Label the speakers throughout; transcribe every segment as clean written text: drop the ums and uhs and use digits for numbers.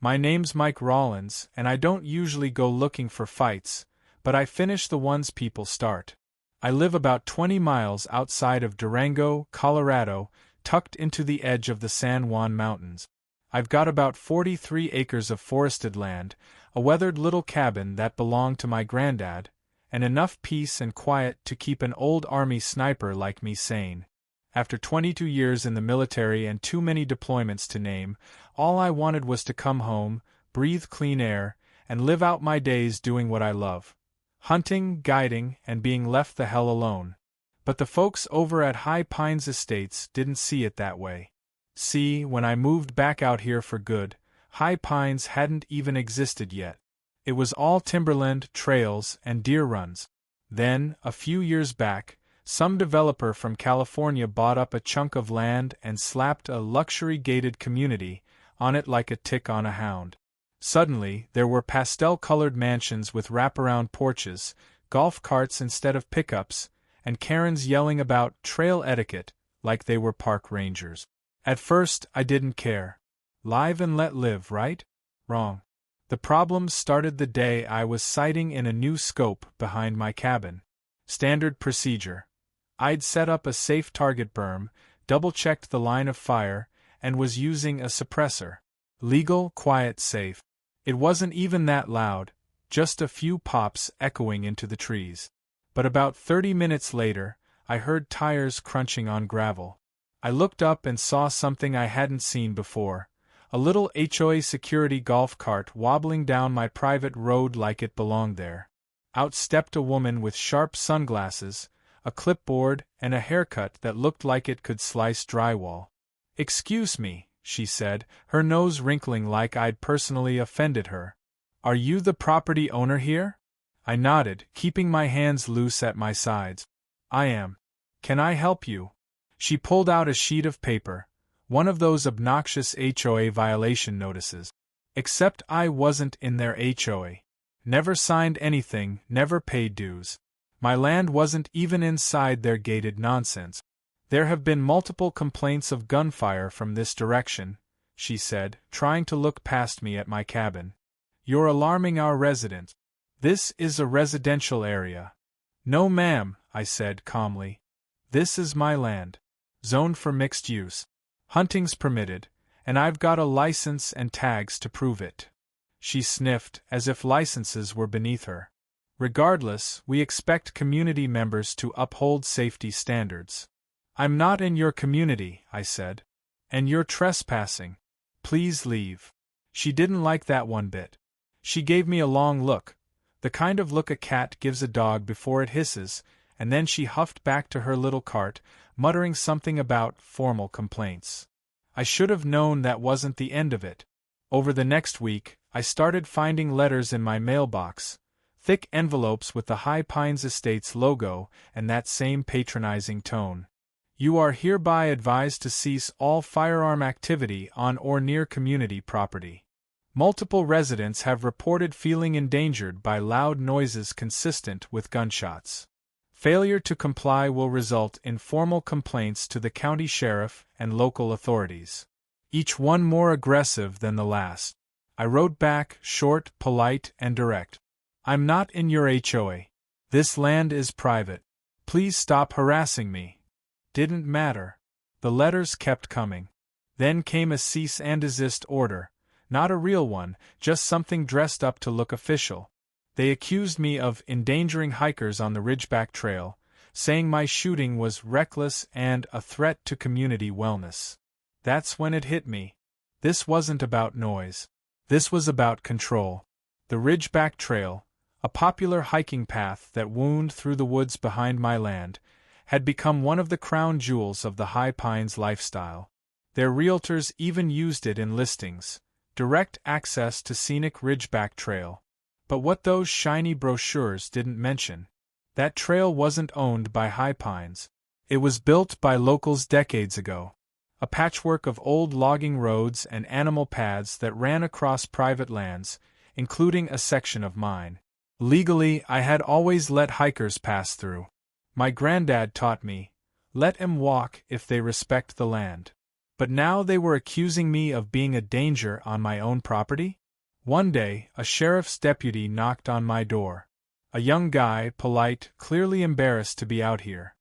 Speaker 1: My name's Mike Rollins, and I don't usually go looking for fights, but I finish the ones people start. I live about 20 miles outside of Durango, Colorado, tucked into the edge of the San Juan Mountains. I've got about 43 acres of forested land, a weathered little cabin that belonged to my granddad, and enough peace and quiet to keep an old Army sniper like me sane. After 22 years in the military and too many deployments to name, all I wanted was to come home, breathe clean air, and live out my days doing what I love. Hunting, guiding, and being left the hell alone. But the folks over at High Pines Estates didn't see it that way. See, when I moved back out here for good, High Pines hadn't even existed yet. It was all timberland, trails, and deer runs. Then, a few years back, some developer from California bought up a chunk of land and slapped a luxury-gated community on it like a tick on a hound. Suddenly, there were pastel-colored mansions with wraparound porches, golf carts instead of pickups, and Karens yelling about trail etiquette like they were park rangers. At first, I didn't care. Live and let live, right? Wrong. The problems started the day I was sighting in a new scope behind my cabin. Standard procedure. I'd set up a safe target berm, double-checked the line of fire, and was using a suppressor. Legal, quiet, safe. It wasn't even that loud, just a few pops echoing into the trees. But about 30 minutes later, I heard tires crunching on gravel. I looked up and saw something I hadn't seen before. A little HOA security golf cart wobbling down my private road like it belonged there. Out stepped a woman with sharp sunglasses, a clipboard, and a haircut that looked like it could slice drywall. "Excuse me," she said, her nose wrinkling like I'd personally offended her. "Are you the property owner here?" I nodded, keeping my hands loose at my sides. "I am. Can I help you?" She pulled out a sheet of paper, one of those obnoxious HOA violation notices. Except I wasn't in their HOA. Never signed anything, never paid dues. My land wasn't even inside their gated nonsense. "There have been multiple complaints of gunfire from this direction," she said, trying to look past me at my cabin. "You're alarming our residents. This is a residential area." "No, ma'am," I said calmly. "This is my land. Zoned for mixed use. Hunting's permitted, and I've got a license and tags to prove it." She sniffed, as if licenses were beneath her. "Regardless, we expect community members to uphold safety standards." "I'm not in your community," I said. "And you're trespassing. Please leave." She didn't like that one bit. She gave me a long look, the kind of look a cat gives a dog before it hisses, and then she huffed back to her little cart, muttering something about formal complaints. I should have known that wasn't the end of it. Over the next week, I started finding letters in my mailbox, thick envelopes with the High Pines Estates logo and that same patronizing tone. "You are hereby advised to cease all firearm activity on or near community property. Multiple residents have reported feeling endangered by loud noises consistent with gunshots. Failure to comply will result in formal complaints to the county sheriff and local authorities. Each one more aggressive than the last." I wrote back, short, polite, and direct. "I'm not in your HOA. This land is private. Please stop harassing me." Didn't matter. The letters kept coming. Then came a cease and desist order, not a real one, just something dressed up to look official. They accused me of endangering hikers on the Ridgeback Trail, saying my shooting was reckless and a threat to community wellness. That's when it hit me. This wasn't about noise. This was about control. The Ridgeback Trail, a popular hiking path that wound through the woods behind my land, had become one of the crown jewels of the High Pines lifestyle. Their realtors even used it in listings, direct access to scenic Ridgeback Trail. But what those shiny brochures didn't mention, that trail wasn't owned by High Pines. It was built by locals decades ago. A patchwork of old logging roads and animal paths that ran across private lands, including a section of mine. Legally, I had always let hikers pass through. My granddad taught me, let 'em walk if they respect the land. But now they were accusing me of being a danger on my own property? One day, a sheriff's deputy knocked on my door. A young guy, polite, clearly embarrassed to be out here.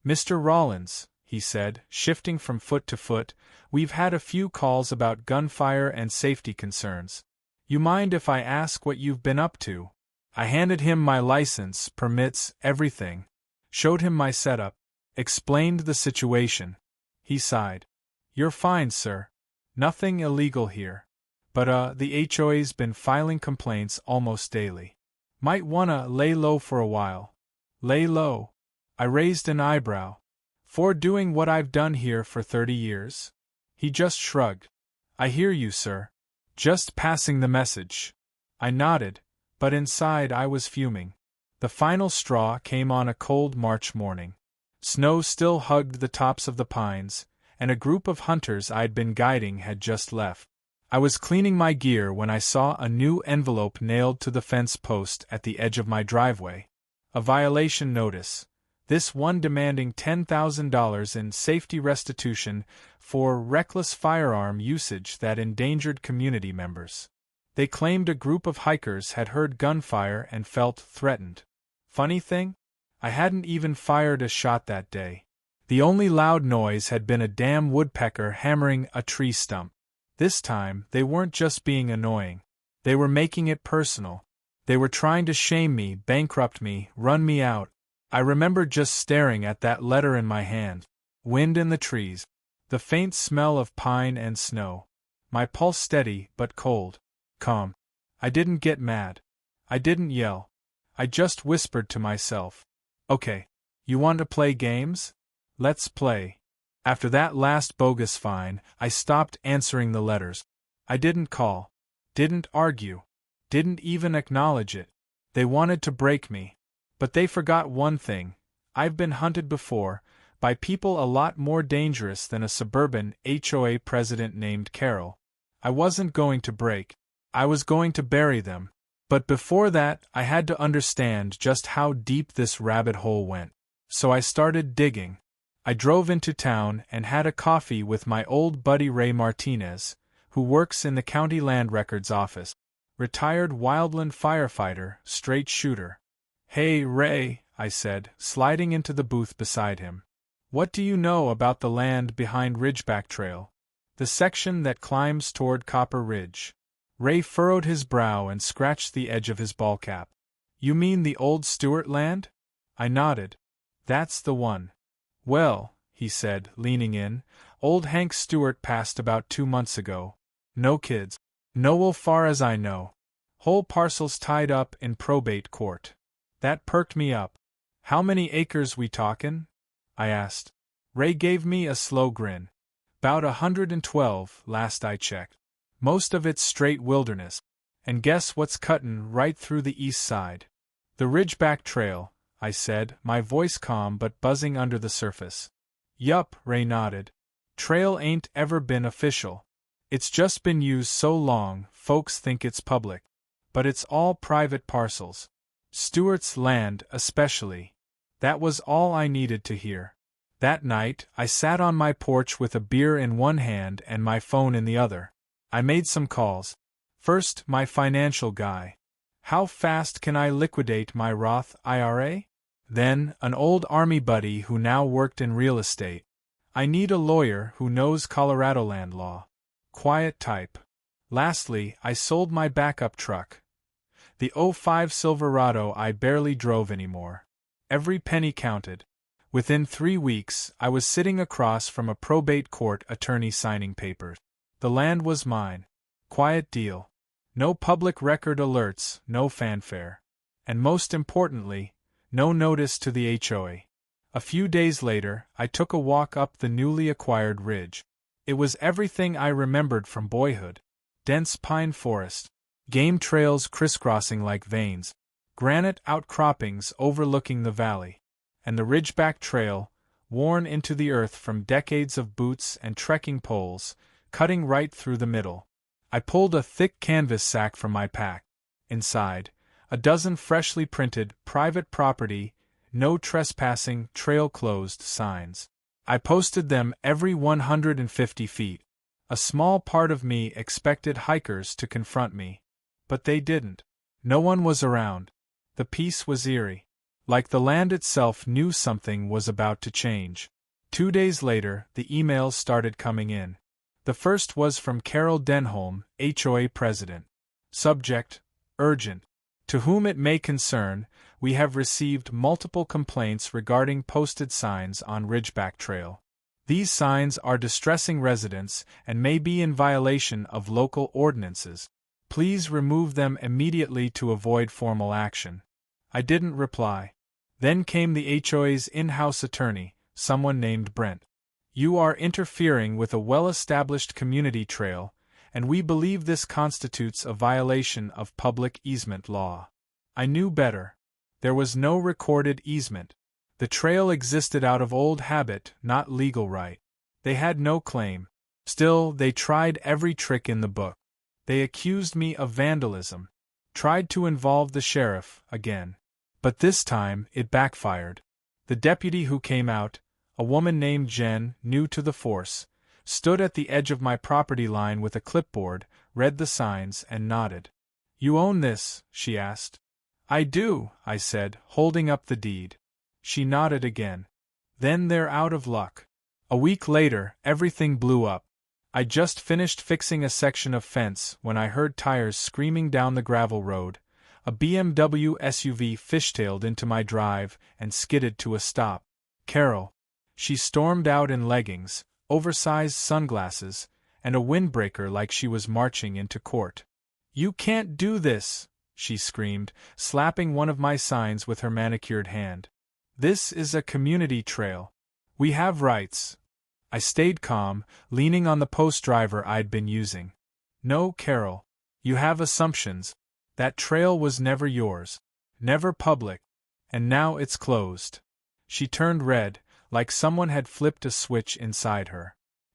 Speaker 1: "Mr. Rollins," he said, shifting from foot to foot, "we've had a few calls about gunfire and safety concerns. You mind if I ask what you've been up to?" I handed him my license, permits, everything. Showed him my setup. Explained the situation. He sighed. "You're fine, sir. Nothing illegal here. But the HOA's been filing complaints almost daily. Might wanna lay low for a while." "Lay low?" I raised an eyebrow. "For doing what I've done here for 30 years?" He just shrugged. "I hear you, sir. Just passing the message." I nodded, but inside I was fuming. The final straw came on a cold March morning. Snow still hugged the tops of the pines, and a group of hunters I'd been guiding had just left. I was cleaning my gear when I saw a new envelope nailed to the fence post at the edge of my driveway. A violation notice. This one demanding $10,000 in safety restitution for reckless firearm usage that endangered community members. They claimed a group of hikers had heard gunfire and felt threatened. Funny thing? I hadn't even fired a shot that day. The only loud noise had been a damn woodpecker hammering a tree stump. This time, they weren't just being annoying. They were making it personal. They were trying to shame me, bankrupt me, run me out. I remember just staring at that letter in my hand. Wind in the trees. The faint smell of pine and snow. My pulse steady but cold. Calm. I didn't get mad. I didn't yell. I just whispered to myself. "Okay. You want to play games? Let's play." After that last bogus fine, I stopped answering the letters. I didn't call. Didn't argue. Didn't even acknowledge it. They wanted to break me. But they forgot one thing. I've been hunted before, by people a lot more dangerous than a suburban HOA president named Carol. I wasn't going to break. I was going to bury them. But before that, I had to understand just how deep this rabbit hole went. So I started digging. I drove into town and had a coffee with my old buddy Ray Martinez, who works in the county land records office. Retired wildland firefighter, straight shooter. "Hey, Ray," I said, sliding into the booth beside him. "What do you know about the land behind Ridgeback Trail? The section that climbs toward Copper Ridge?" Ray furrowed his brow and scratched the edge of his ball cap. "You mean the old Stewart land?" I nodded. "That's the one." "Well," he said, leaning in, "old Hank Stewart passed about 2 months ago. No kids. No, far as I know. Whole parcels tied up in probate court." That perked me up. "How many acres we talkin'?" I asked. Ray gave me a slow grin. "'Bout 112, last I checked. Most of it's straight wilderness. And guess what's cuttin' right through the east side?" "The Ridgeback Trail," I said, my voice calm but buzzing under the surface. "Yup," Ray nodded. "Trail ain't ever been official. It's just been used so long, folks think it's public. But it's all private parcels. Stewart's land, especially." That was all I needed to hear. That night, I sat on my porch with a beer in one hand and my phone in the other. I made some calls. First, my financial guy. How fast can I liquidate my Roth IRA? Then, an old army buddy who now worked in real estate. I need a lawyer who knows Colorado land law. Quiet type. Lastly, I sold my backup truck. The '05 Silverado I barely drove anymore. Every penny counted. Within 3 weeks, I was sitting across from a probate court attorney signing papers. The land was mine. Quiet deal. No public record alerts, no fanfare. And most importantly, no notice to the HOA. A few days later, I took a walk up the newly acquired ridge. It was everything I remembered from boyhood. Dense pine forest. Game trails crisscrossing like veins. Granite outcroppings overlooking the valley. And the Ridgeback Trail, worn into the earth from decades of boots and trekking poles, cutting right through the middle. I pulled a thick canvas sack from my pack. Inside, a dozen freshly printed, private property, no trespassing, trail closed signs. I posted them every 150 feet. A small part of me expected hikers to confront me. But they didn't. No one was around. The peace was eerie. Like the land itself knew something was about to change. 2 days later, the emails started coming in. The first was from Carol Denholm, HOA president. Subject: urgent. To whom it may concern, we have received multiple complaints regarding posted signs on Ridgeback Trail. These signs are distressing residents and may be in violation of local ordinances. Please remove them immediately to avoid formal action. I didn't reply. Then came the HOA's in-house attorney, someone named Brent. You are interfering with a well-established community trail, and we believe this constitutes a violation of public easement law. I knew better. There was no recorded easement. The trail existed out of old habit, not legal right. They had no claim. Still, they tried every trick in the book. They accused me of vandalism. Tried to involve the sheriff, again. But this time, it backfired. The deputy who came out, a woman named Jen, new to the force, stood at the edge of my property line with a clipboard, read the signs, and nodded. You own this? She asked. I do, I said, holding up the deed. She nodded again. Then they're out of luck. A week later, everything blew up. I just finished fixing a section of fence when I heard tires screaming down the gravel road. A BMW SUV fishtailed into my drive and skidded to a stop. Carol. She stormed out in leggings, oversized sunglasses, and a windbreaker like she was marching into court. You can't do this, she screamed, slapping one of my signs with her manicured hand. This is a community trail. We have rights. I stayed calm, leaning on the post driver I'd been using. No, Carol. You have assumptions. That trail was never yours. Never public. And now it's closed. She turned red, like someone had flipped a switch inside her.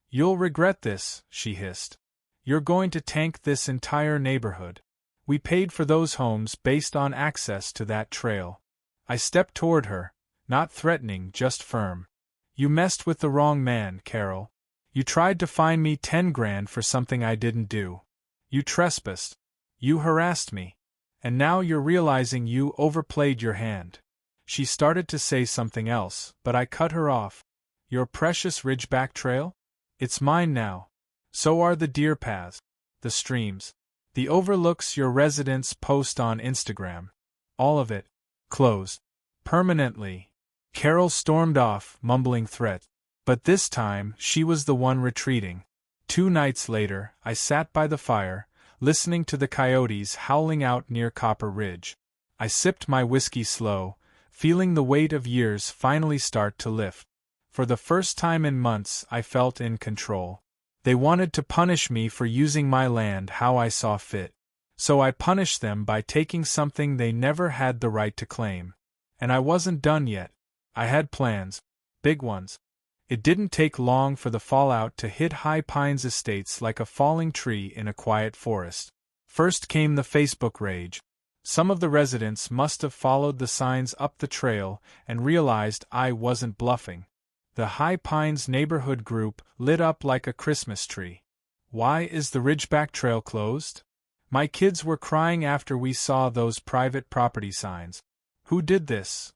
Speaker 1: You'll regret this, she hissed. You're going to tank this entire neighborhood. We paid for those homes based on access to that trail. I stepped toward her, not threatening, just firm. You messed with the wrong man, Carol. You tried to fine me 10 grand for something I didn't do. You trespassed. You harassed me. And now you're realizing you overplayed your hand. She started to say something else, but I cut her off. Your precious Ridgeback Trail? It's mine now. So are the deer paths, the streams, the overlooks your residents post on Instagram. All of it. Closed. Permanently. Carol stormed off, mumbling threats. But this time, she was the one retreating. 2 nights later, I sat by the fire, listening to the coyotes howling out near Copper Ridge. I sipped my whiskey slow, feeling the weight of years finally start to lift. For the first time in months, I felt in control. They wanted to punish me for using my land how I saw fit. So I punished them by taking something they never had the right to claim. And I wasn't done yet. I had plans. Big ones. It didn't take long for the fallout to hit High Pines Estates like a falling tree in a quiet forest. First came the Facebook rage. Some of the residents must have followed the signs up the trail and realized I wasn't bluffing. The High Pines neighborhood group lit up like a Christmas tree. Why is the Ridgeback Trail closed? My kids were crying after we saw those private property signs. Who did this?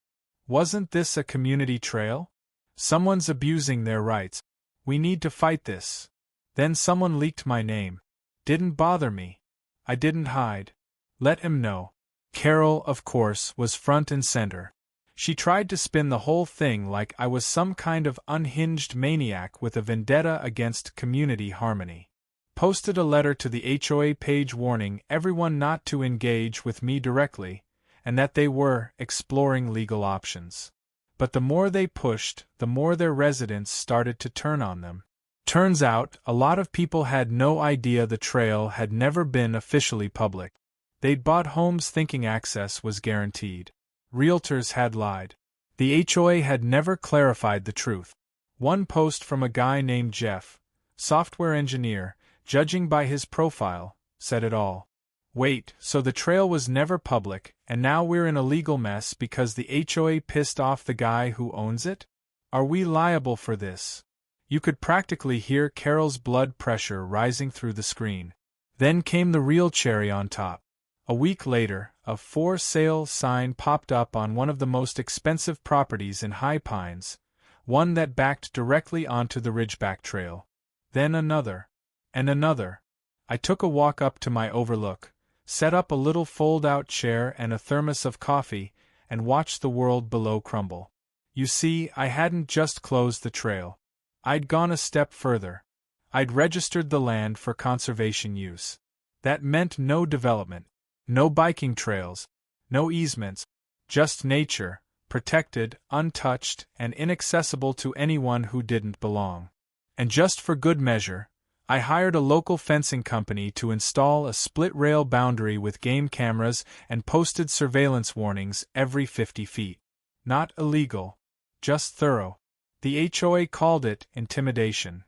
Speaker 1: Wasn't this a community trail? Someone's abusing their rights. We need to fight this. Then someone leaked my name. Didn't bother me. I didn't hide. Let him know. Carol, of course, was front and center. She tried to spin the whole thing like I was some kind of unhinged maniac with a vendetta against community harmony. Posted a letter to the HOA page warning everyone not to engage with me directly, and that they were exploring legal options. But the more they pushed, the more their residents started to turn on them. Turns out, a lot of people had no idea the trail had never been officially public. They'd bought homes thinking access was guaranteed. Realtors had lied. The HOA had never clarified the truth. One post from a guy named Jeff, software engineer, judging by his profile, said it all. Wait, so the trail was never public, and now we're in a legal mess because the HOA pissed off the guy who owns it? Are we liable for this? You could practically hear Carol's blood pressure rising through the screen. Then came the real cherry on top. A week later, a for sale sign popped up on one of the most expensive properties in High Pines, one that backed directly onto the Ridgeback Trail. Then another. And another. I took a walk up to my overlook, set up a little fold-out chair and a thermos of coffee, and watched the world below crumble. You see, I hadn't just closed the trail. I'd gone a step further. I'd registered the land for conservation use. That meant no development, no biking trails, no easements, just nature, protected, untouched, and inaccessible to anyone who didn't belong. And just for good measure, I hired a local fencing company to install a split-rail boundary with game cameras and posted surveillance warnings every 50 feet. Not illegal, just thorough. The HOA called it intimidation.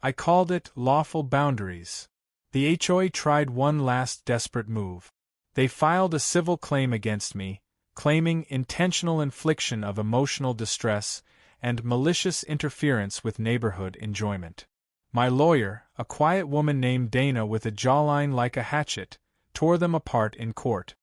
Speaker 1: I called it lawful boundaries. The HOA tried one last desperate move. They filed a civil claim against me, claiming intentional infliction of emotional distress and malicious interference with neighborhood enjoyment. My lawyer, a quiet woman named Dana with a jawline like a hatchet, tore them apart in court.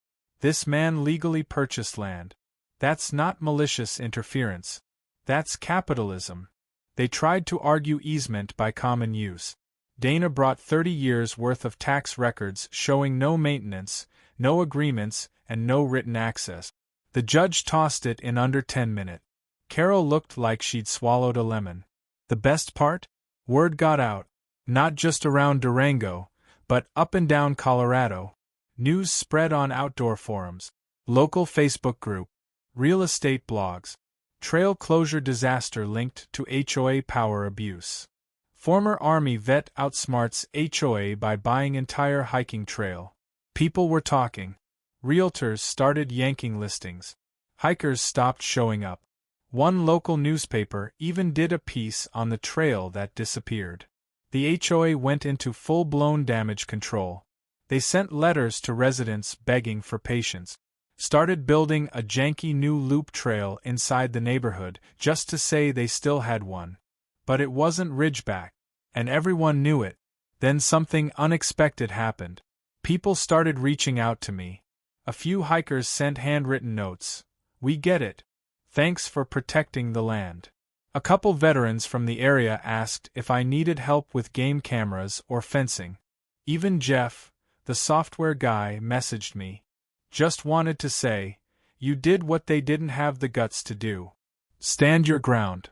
Speaker 1: This man legally purchased land. That's not malicious interference. That's capitalism. They tried to argue easement by common use. Dana brought 30 years' worth of tax records showing no maintenance, no agreements, and no written access. The judge tossed it in under 10 minutes. Carol looked like she'd swallowed a lemon. The best part? Word got out, not just around Durango, but up and down Colorado. News spread on outdoor forums, local Facebook group, real estate blogs. Trail closure disaster linked to HOA power abuse. Former Army vet outsmarts HOA by buying entire hiking trail. People were talking. Realtors started yanking listings. Hikers stopped showing up. One local newspaper even did a piece on the trail that disappeared. The HOA went into full-blown damage control. They sent letters to residents begging for patience. Started building a janky new loop trail inside the neighborhood just to say they still had one. But it wasn't Ridgeback, and everyone knew it. Then something unexpected happened. People started reaching out to me. A few hikers sent handwritten notes. "We get it. Thanks for protecting the land." A couple veterans from the area asked if I needed help with game cameras or fencing. Even Jeff, the software guy, messaged me. Just wanted to say, you did what they didn't have the guts to do. Stand your ground.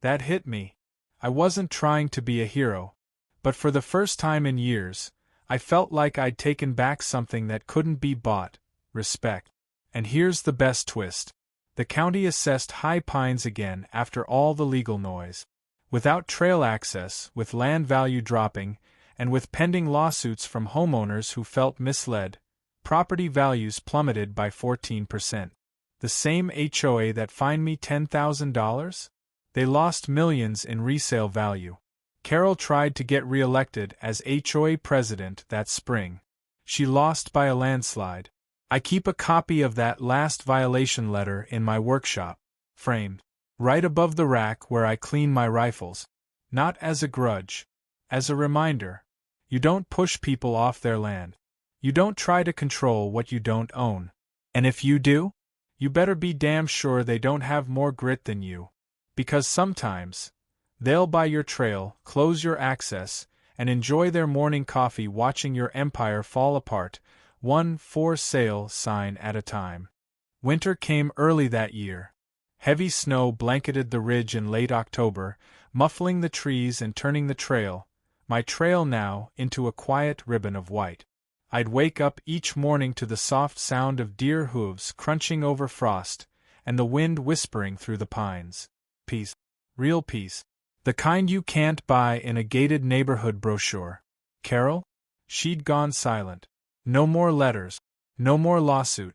Speaker 1: That hit me. I wasn't trying to be a hero, but for the first time in years, I felt like I'd taken back something that couldn't be bought: respect. And here's the best twist. The county assessed High Pines again after all the legal noise. Without trail access, with land value dropping, and with pending lawsuits from homeowners who felt misled, property values plummeted by 14%. The same HOA that fined me $10,000? They lost millions in resale value. Carol tried to get re-elected as HOA president that spring. She lost by a landslide. I keep a copy of that last violation letter in my workshop, framed, right above the rack where I clean my rifles. Not as a grudge. As a reminder. You don't push people off their land. You don't try to control what you don't own. And if you do, you better be damn sure they don't have more grit than you. Because sometimes, they'll buy your trail, close your access, and enjoy their morning coffee watching your empire fall apart, one for sale sign at a time. Winter came early that year. Heavy snow blanketed the ridge in late October, muffling the trees and turning the trail, my trail now, into a quiet ribbon of white. I'd wake up each morning to the soft sound of deer hooves crunching over frost, and the wind whispering through the pines. Peace. Real peace. The kind you can't buy in a gated neighborhood brochure. Carol? She'd gone silent. No more letters. No more lawsuit.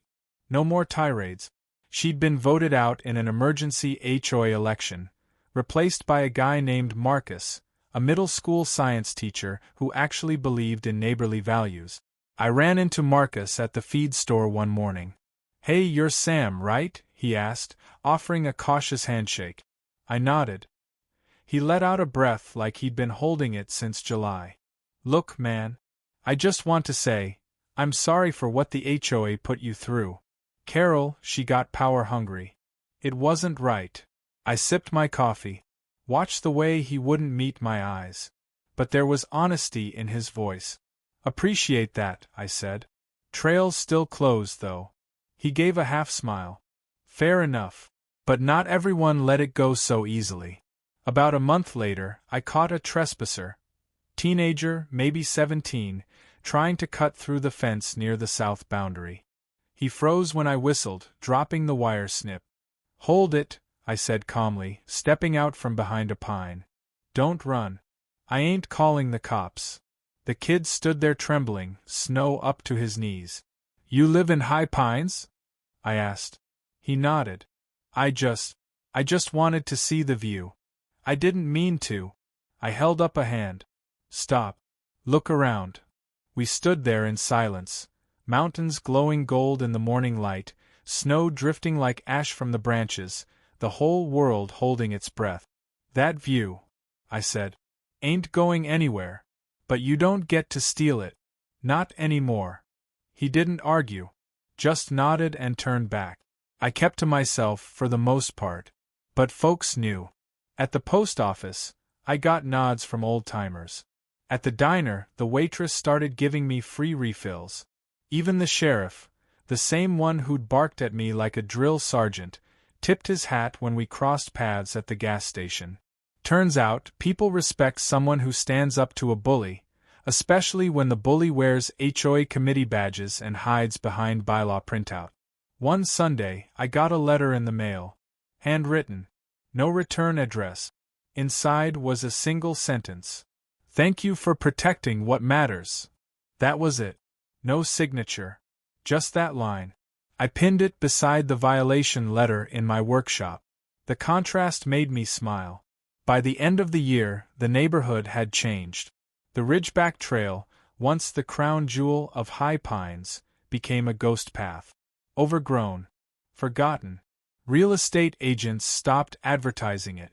Speaker 1: No more tirades. She'd been voted out in an emergency HOA election, replaced by a guy named Marcus, a middle school science teacher who actually believed in neighborly values. I ran into Marcus at the feed store one morning. "Hey, you're Sam, right?" he asked, offering a cautious handshake. I nodded. He let out a breath like he'd been holding it since July. Look, man. I just want to say, I'm sorry for what the HOA put you through. Carol, she got power hungry. It wasn't right. I sipped my coffee, watched the way he wouldn't meet my eyes. But there was honesty in his voice. Appreciate that, I said. Trail's still closed, though. He gave a half smile. Fair enough. But not everyone let it go so easily. About a month later, I caught a trespasser. Teenager, maybe 17, trying to cut through the fence near the south boundary. He froze when I whistled, dropping the wire snip. Hold it, I said calmly, stepping out from behind a pine. Don't run. I ain't calling the cops. The kid stood there trembling, snow up to his knees. You live in High Pines? I asked. He nodded. I just wanted to see the view. I didn't mean to. I held up a hand. Stop. Look around. We stood there in silence, mountains glowing gold in the morning light, snow drifting like ash from the branches, the whole world holding its breath. That view, I said, ain't going anywhere. But you don't get to steal it. Not anymore. He didn't argue. Just nodded and turned back. I kept to myself for the most part. But folks knew. At the post office, I got nods from old-timers. At the diner, the waitress started giving me free refills. Even the sheriff, the same one who'd barked at me like a drill sergeant, tipped his hat when we crossed paths at the gas station. Turns out, people respect someone who stands up to a bully, especially when the bully wears HOA committee badges and hides behind bylaw printout. One Sunday, I got a letter in the mail. Handwritten. No return address. Inside was a single sentence. Thank you for protecting what matters. That was it. No signature. Just that line. I pinned it beside the violation letter in my workshop. The contrast made me smile. By the end of the year, the neighborhood had changed. The Ridgeback Trail, once the crown jewel of High Pines, became a ghost path. Overgrown. Forgotten. Real estate agents stopped advertising it.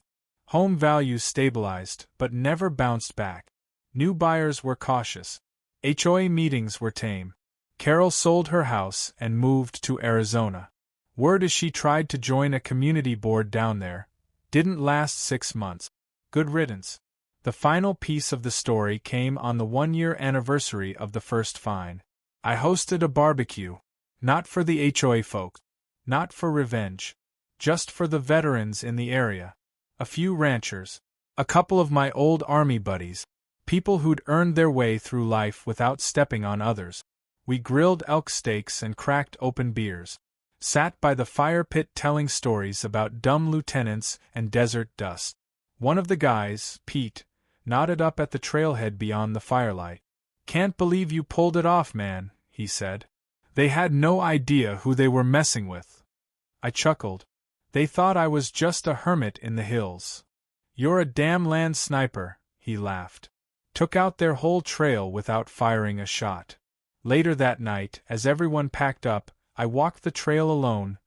Speaker 1: Home values stabilized, but never bounced back. New buyers were cautious. HOA meetings were tame. Carol sold her house and moved to Arizona. Word is she tried to join a community board down there. Didn't last 6 months. Good riddance. The final piece of the story came on the 1-year anniversary of the first fine. I hosted a barbecue. Not for the HOA folk. Not for revenge. Just for the veterans in the area. A few ranchers. A couple of my old army buddies. People who'd earned their way through life without stepping on others. We grilled elk steaks and cracked open beers. Sat by the fire pit telling stories about dumb lieutenants and desert dust. One of the guys, Pete, nodded up at the trailhead beyond the firelight. Can't believe you pulled it off, man, he said. They had no idea who they were messing with. I chuckled. They thought I was just a hermit in the hills. You're a damn land sniper, he laughed. Took out their whole trail without firing a shot. Later that night, as everyone packed up, I walked the trail alone,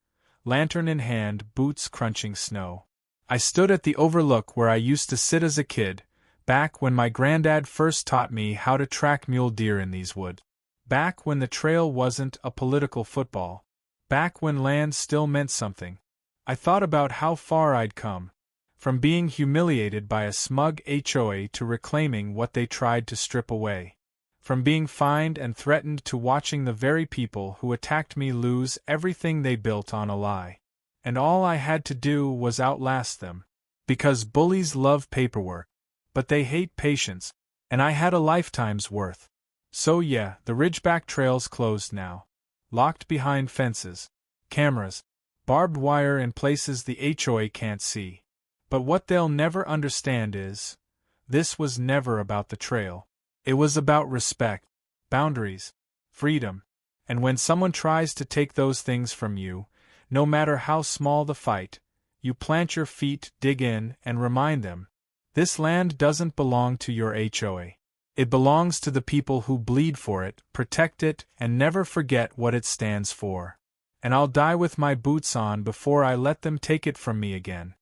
Speaker 1: lantern in hand, boots crunching snow. I stood at the overlook where I used to sit as a kid, back when my granddad first taught me how to track mule deer in these woods. Back when the trail wasn't a political football. Back when land still meant something. I thought about how far I'd come. From being humiliated by a smug HOA to reclaiming what they tried to strip away. From being fined and threatened to watching the very people who attacked me lose everything they built on a lie. And all I had to do was outlast them. Because bullies love paperwork. But they hate patience. And I had a lifetime's worth. So yeah, the Ridgeback Trail's closed now. Locked behind fences. Cameras. Barbed wire in places the HOA can't see. But what they'll never understand is, this was never about the trail. It was about respect, boundaries, freedom. And when someone tries to take those things from you, no matter how small the fight, you plant your feet, dig in, and remind them, this land doesn't belong to your HOA. It belongs to the people who bleed for it, protect it, and never forget what it stands for. And I'll die with my boots on before I let them take it from me again.